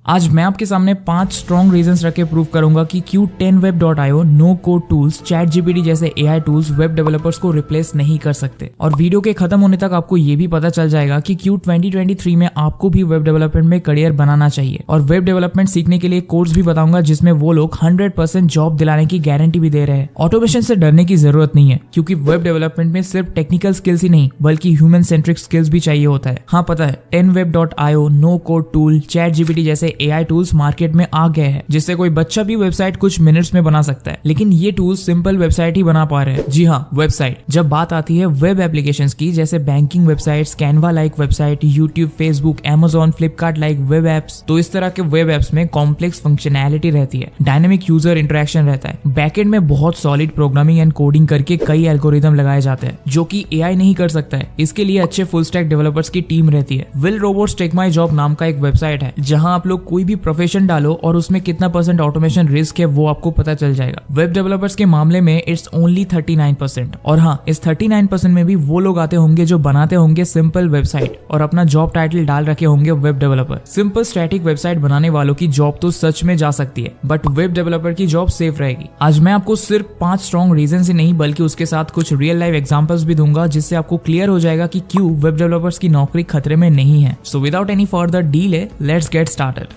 आज मैं आपके सामने 5 स्ट्रॉन्ग रीजंस रख के प्रूव करूंगा कि क्यों 10web.io no code tools, ChatGPT जैसे AI टूल्स वेब डेवलपर्स को रिप्लेस नहीं कर सकते। और वीडियो के खत्म होने तक आपको ये भी पता चल जाएगा कि क्यों 2023 में आपको भी वेब डेवलपमेंट में करियर बनाना चाहिए। और वेब डेवलपमेंट सीखने के लिए कोर्स भी बताऊंगा जिसमें वो लोग 100% जॉब दिलाने की गारंटी भी दे रहे हैं। ऑटोमेशन से डरने की जरूरत नहीं है, क्योंकि वेब डेवलपमेंट में सिर्फ टेक्निकल स्किल्स ही नहीं बल्कि ह्यूमन सेंट्रिक स्किल्स भी चाहिए होता है। हाँ पता है, 10web.io no code tool, ChatGPT जैसे AI टूल्स मार्केट में आ गए हैं, जिससे कोई बच्चा भी वेबसाइट कुछ मिनट्स में बना सकता है। लेकिन ये टूल्स सिंपल वेबसाइट ही बना पा रहे हैं। जी हाँ, वेबसाइट। जब बात आती है वेब एप्लीकेशंस की, जैसे banking websites, Canva like website, YouTube, Facebook, Amazon, Flipkart like web apps, तो इस तरह के वेब एप्स में कॉम्प्लेक्स फंक्शनैलिटी रहती है, डायनेमिक यूजर इंटरेक्शन रहता है, बैकएंड में बहुत सॉलिड प्रोग्रामिंग एंड कोडिंग करके कई एल्गोरिदम लगाए जाते हैं जो कि AI नहीं कर सकता है। इसके लिए अच्छे फुल स्टैक डेवलपर्स की टीम रहती है। Will robots take my job नाम का एक वेबसाइट है, जहां आप लोग कोई भी प्रोफेशन डालो और उसमें कितना % ऑटोमेशन रिस्क है वो आपको पता चल जाएगा। वेब डेवलपर्स के मामले में इट्स ओनली 39%। और हाँ, इस 39% में भी वो लोग आते होंगे जो बनाते होंगे सिंपल वेबसाइट और अपना जॉब टाइटल डाल रखे होंगे web developer. Simple static website बनाने वालों की जॉब तो सच में जा सकती है, बट वेब डेवलपर की जॉब सेफ रहेगी। आज मैं आपको सिर्फ 5 स्ट्रॉन्ग रीजन ही नहीं बल्कि उसके साथ कुछ रियल लाइफ एग्जांपल्स भी दूंगा, जिससे आपको क्लियर हो जाएगा कि क्यों वेब डेवलपर्स की नौकरी खतरे में नहीं है। So without any further delay, let's get started.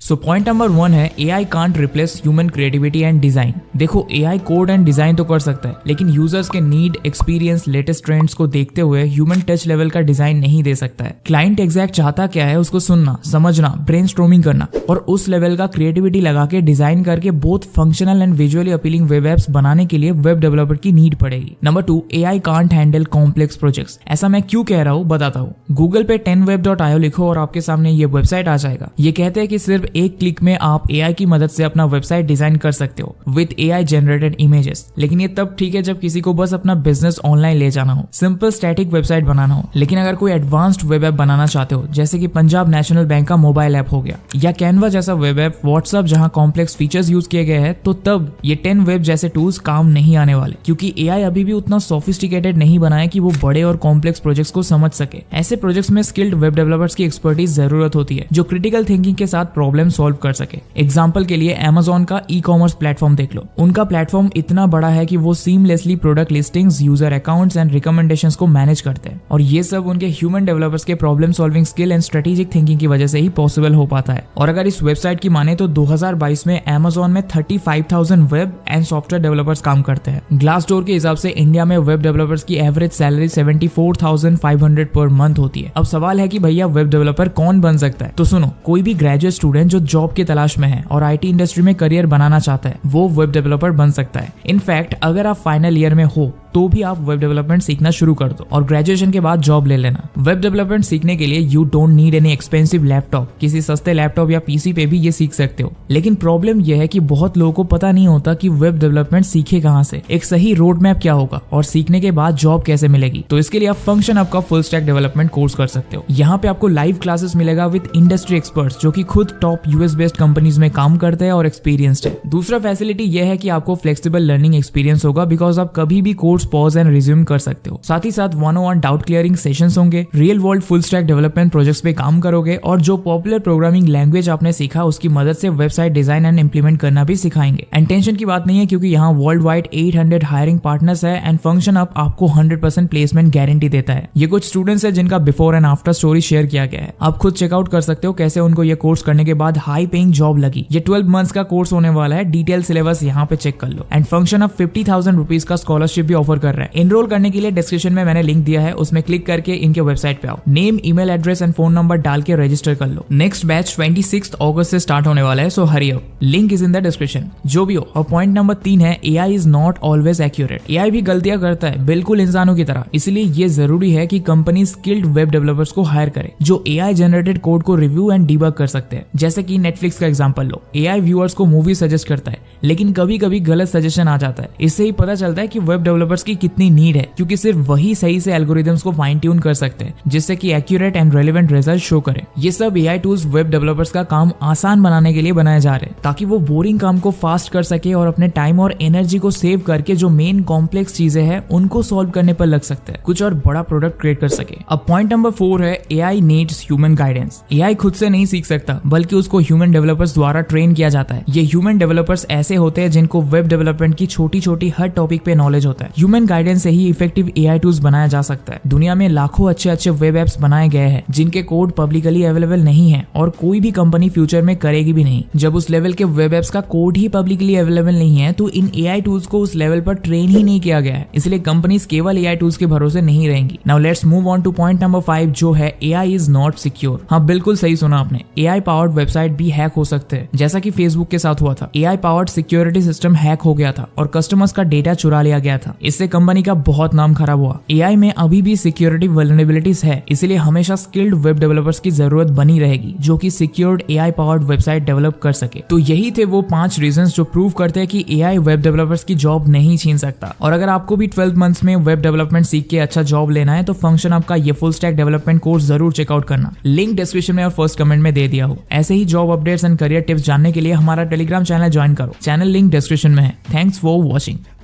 So point number 1 है, AI can't replace human creativity and design. देखो, AI कोड एंड डिजाइन तो कर सकता है, लेकिन यूजर्स के नीड, एक्सपीरियंस, लेटेस्ट ट्रेंड्स को देखते हुए ह्यूमन टच लेवल का डिजाइन नहीं दे सकता है। क्लाइंट एग्जैक्ट चाहता क्या है उसको सुनना, समझना, ब्रेनस्टॉर्मिंग करना और उस लेवल का क्रिएटिविटी लगा के डिजाइन करके बहुत functional and visually appealing web apps बनाने के लिए वेब डेवलपर की नीड पड़ेगी। Number 2, AI can't handle complex projects. ऐसा मैं क्यों कह रहा हूँ बताता हूँ। गूगल पे 10web.io लिखो और आपके सामने ये वेबसाइट आ जाएगा। ये कहते हैं कि सिर्फ एक क्लिक में आप AI की मदद से अपना वेबसाइट डिजाइन कर सकते हो विद AI जनरेटेड इमेजेस। लेकिन ये तब ठीक है जब किसी को बस अपना बिजनेस ऑनलाइन ले जाना हो, सिंपल स्टैटिक वेबसाइट बनाना हो। लेकिन अगर कोई एडवांस्ड वेब ऐप बनाना चाहते हो, जैसे कि पंजाब नेशनल बैंक का मोबाइल ऐप हो गया, या कैनवा जैसा वेब ऐप, व्हाट्सएप जहां कॉम्प्लेक्स फीचर्स यूज किए गए हैं, तो तब ये 10web जैसे टूल्स काम नहीं आने वाले, क्योंकि AI अभी भी उतना सोफिस्टिकेटेड नहीं बना है कि वो बड़े और कॉम्प्लेक्स प्रोजेक्ट्स को समझ सके। ऐसे प्रोजेक्ट्स में स्किल्ड वेब डेवलपर्स की एक्सपर्टीज जरूरत होती है, जो क्रिटिकल थिंकिंग के साथ प्रॉब्लम सॉल्व कर सके। एग्जाम्पल के लिए Amazon का ई-कॉमर्स प्लेटफॉर्म देख लो। उनका प्लेटफॉर्म इतना बड़ा है कि वो seamlessly product listings, user accounts and recommendations को मैनेज करते हैं, और ये सब उनके ह्यूमन डेवलपर्स के problem solving skill and strategic thinking की वजह से ही पॉसिबल हो पाता है। और अगर इस वेबसाइट की माने तो 2022 में Amazon में 35,000 वेब एंड सॉफ्टवेयर डेवलपर्स काम करते हैं। ग्लासडोर के हिसाब से इंडिया में वेब डेवलपर्स की एवरेज सैलरी 74,500 पर मंथ होती है। अब सवाल है कि भैया वेब डेवलपर कौन बन सकता है? तो सुनो, कोई भी ग्रेजुएट स्टूडेंट जो जॉब की तलाश में है और IT इंडस्ट्री में करियर बनाना चाहता है, वो वेब डेवलपर बन सकता है। इनफैक्ट अगर आप फाइनल ईयर में हो तो भी आप वेब डेवलपमेंट सीखना शुरू कर दो और ग्रेजुएशन के बाद जॉब ले लेना। वेब डेवलपमेंट सीखने के लिए you don't need any expensive laptop. किसी सस्ते लैपटॉप या PC पे भी ये सीख सकते हो। लेकिन प्रॉब्लम यह है कि बहुत लोगों को पता नहीं होता कि वेब डेवलपमेंट सीखे कहाँ से, एक सही रोड मैप क्या होगा और सीखने के बाद जॉब कैसे मिलेगी। तो इसके लिए आप फंक्शन हब का फुल स्टैक डेवलपमेंट कोर्स कर सकते हो। यहाँ पे आपको लाइव क्लासेस मिलेगा विद इंडस्ट्री एक्सपर्ट्स, जो कि खुद टॉप US बेस्ड कंपनीज में काम करते हैं और एक्सपीरियंस्ड है। दूसरा फैसिलिटी यह है कि आपको फ्लेक्सिबल लर्निंग एक्सपीरियंस होगा, बिकॉज आप कभी भी कोर्स पॉज एंड रिज्यूम कर सकते हो। साथ ही साथ 101 डाउट क्लियरिंग सेशंस होंगे, real world full stack development projects पे काम करोगे और जो पॉपुलर प्रोग्रामिंग लैंग्वेज आपने सीखा उसकी मदद से वेबसाइट डिजाइन एंड इंप्लीमेंट करना भी सिखाएंगे। एंड टेंशन की बात नहीं है, क्योंकि यहाँ वर्ल्ड वाइड 800 हायरिंग पार्टनर्स है एंड फंक्शन हब आपको 100% प्लेसमेंट गारंटी देता है। ये कुछ स्टूडेंट्स है जिनका before and after story share किया गया है। आप खुद चेकआउट कर सकते हो कैसे उनको ये कोर्स करने के बाद हाई पेइंग जॉब लगी। ये 12 मंथ्स का कोर्स होने वाला है। डिटेल सिलेबस यहाँ पे चेक कर लो। एंड फंक्शन हब 50,000 रुपीज का स्कॉलरशिप भी ऑफर कर रहा है। एनरोल करने के लिए डिस्क्रिप्शन में मैंने लिंक दिया है, उसमें क्लिक करके इनके वेबसाइट पे आओ, name, email address and phone number डाल के रजिस्टर कर लो। नेक्स्ट बैच 26 अगस्त से स्टार्ट होने वाला है, so hurry up, link is in the description. जो भी हो। और पॉइंट नंबर 3 है, AI is not always accurate. AI भी गलतियां करता है, बिल्कुल इंसानों की तरह। इसलिए ये जरूरी है कि कंपनी स्किल्ड वेब डेवलपर्स को हायर करे, जो AI जनरेटेड कोड को रिव्यू एंड डीबग कर सकते हैं। जैसे जैसे कि नेटफ्लिक्स का एग्जांपल लो, एआई व्यूअर्स को मूवी सजेस्ट करता है, लेकिन कभी कभी गलत सजेशन आ जाता है। इससे ही पता चलता है कि वेब डेवलपर्स की कितनी नीड है, क्योंकि सिर्फ वही सही से एल्गोरिथम्स को फाइन ट्यून कर सकते हैं जिससे कि accurate and relevant result show करे। ये सब एआई टूल्स वेब डेवलपर्स का काम आसान बनाने के लिए बनाए जा रहे हैं, ताकि वो बोरिंग काम को फास्ट कर सके और अपने टाइम और एनर्जी को सेव करके जो मेन कॉम्प्लेक्स चीजें हैं उनको सॉल्व करने पर लग सकते हैं, कुछ और बड़ा प्रोडक्ट क्रिएट कर सके। अब पॉइंट नंबर 4 है AI needs human guidance. AI खुद से नहीं सीख सकता, बल्कि उसको ह्यूमन डेवलपर्स द्वारा ट्रेन किया जाता है। ये ह्यूमन डेवलपर्स ऐसे होते हैं जिनको वेब डेवलपमेंट की छोटी छोटी हर टॉपिक पे नॉलेज होता है। ह्यूमन गाइडेंस से ही इफेक्टिव एआई टूल्स बनाया जा सकता है। दुनिया में लाखों अच्छे अच्छे वेब एप्स बनाए गए हैं जिनके कोड पब्लिकली अवेलेबल नहीं है और कोई भी कंपनी फ्यूचर में करेगी भी नहीं। जब उस लेवल के वेब एप्स का कोड ही पब्लिकली अवेलेबल नहीं है तो इन एआई टूल्स को उस लेवल पर ट्रेन ही नहीं किया गया है, इसलिए कंपनीज केवल एआई टूल्स के भरोसे नहीं रहेंगी। Now let's move on two point number 5 जो है एआई इज नॉट सिक्योर। हाँ, बिल्कुल सही सुना आपने, एआई पावर्ड वेबसाइट भी हैक हो सकते हैं, जैसा कि फेसबुक के साथ हुआ था। AI powered security system hack हो गया था और कस्टमर्स का डेटा चुरा लिया गया था। इससे कंपनी का बहुत नाम खराब हुआ। एआई में अभी भी सिक्योरिटी वल्नरेबिलिटीज है, इसलिए हमेशा स्किल्ड वेब डेवलपर्स की जरूरत बनी रहेगी जो कि secured AI powered website develop कर सके। तो यही थे वो 5 रीजंस जो प्रूव करते हैं कि एआई वेब डेवलपर्स की जॉब नहीं छीन सकता। और अगर आपको भी 12 मंथ्स में वेब डेवलपमेंट सीख के अच्छा जॉब लेना है तो फंक्शन आपका ये फुल स्टैक डेवलपमेंट कोर्स जरूर चेकआउट करना। लिंक डिस्क्रिप्शन में और फर्स्ट कमेंट में दे दिया हो। ऐसे ही job updates and career tips जानने के लिए हमारा टेलीग्राम चैनल ज्वाइन करो। चैनल लिंक डिस्क्रिप्शन में है। Thanks for watching.